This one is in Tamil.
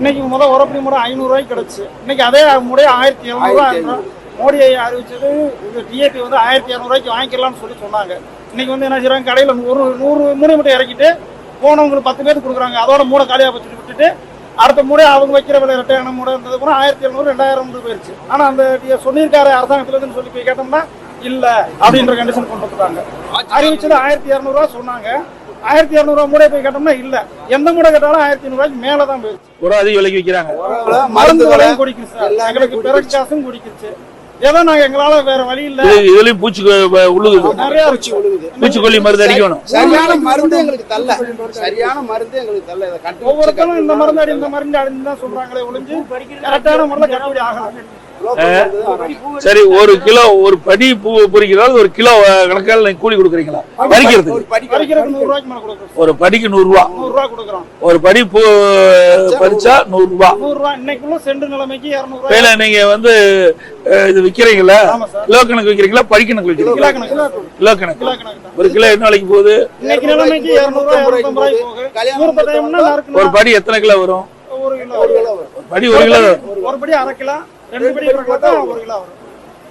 இன்னைக்கு முதல் உரப்படி முறை 500 ரூபாய்க்கு கிடைச்சு. இன்னைக்கு அதே முறை 1700 மோடியை அறிவிச்சது. இது டிஏபி வந்து 1200 ரூபாய்க்கு வாங்கிக்கலாம்னு சொன்னாங்க. இன்னைக்கு வந்து என்ன செய்யறாங்க, கடையில் 100 மூடை மட்டும் இறக்கிட்டு போனவங்களுக்கு 10 பேருக்கு கொடுக்குறாங்க. அதோட மூடை காலியாக வச்சுட்டு விட்டுட்டு அடுத்த மூடை அவங்க வைக்கிற விலை இரட்டையான மூடை இருந்தது கூட 1700 2000 போயிருச்சு. ஆனால் அந்த சொல்லியிருக்காரு அரசாங்கத்துலன்னு சொல்லி போய் கேட்டோம்னா இல்லை அப்படின்ற கண்டிஷன் கொண்டு வந்துட்டாங்க. அறிவிச்சது 1200 ரூபா சொன்னாங்க. 1200 ரூபா மூடை போய் கேட்டோம்னா இல்ல, எந்த மூடை கேட்டாலும் 1500 ரூபாய்க்கு மேலதான் போயிருச்சு. ஒரு அதிக விலைக்கு விற்கிறாங்க. மருந்து விலையும் குடிக்குது சார், எங்களுக்கு பிறகு காசும் குடிக்குச்சு. ஏதோ நாங்க எங்களால வேற வழி இல்ல. இதுலயும் பூச்சி உழுகுது, நிறைய பூச்சி உழுகுது. பூச்சிக்கொல்லி மருந்து அடிக்கணும். சரியான மருந்து எங்களுக்கு தரல, சரியான மருந்து எங்களுக்கு தரல. ஒவ்வொருத்தரும் இந்த மருந்து அடி இந்த மருந்து அடின்னு தான் சொல்றாங்களே ஒழிஞ்சு கரெக்டான முறையில் கட்டுப்படி ஆகலாம். சரி, ஒரு கிலோ ஒரு படி பூ பொறிக்கிறால் ஒரு கிலோ கணக்கால் கூலி கொடுக்குறீங்களா? பறிக்கிறது ஒரு படிக்கு 100 ரூபாய்க்கு மேல கொடுக்குறோம். ஒரு படிக்கு 100 ரூபா. 100 ரூபா கொடுக்குறோம். ஒரு படி பூ பறிச்சா 100 ரூபா. 100 ரூபா இன்னைக்குள்ள செண்டு நிலைமைக்கு 200 ரூபாய். நீங்க வந்து இது விக்கிறீங்களா? கிலோ கணக்கு விக்கிறீங்களா, படி கணக்கு விக்கிறீங்களா? கிலோ கணக்கு. ஒரு கிலோ என்ன விலைக்கு போகுது? இன்னைக்கு நிலைமைக்கு 200 ரூபாய் 250 போகுது. ஒரு படி எத்தனை கிலோ வரும்? 1 கிலோ. படி 1 கிலோ. ஒரு படி 1/2 கிலோ, 2 படி 1 கிலோ தான் 1 கிலோ வரும்.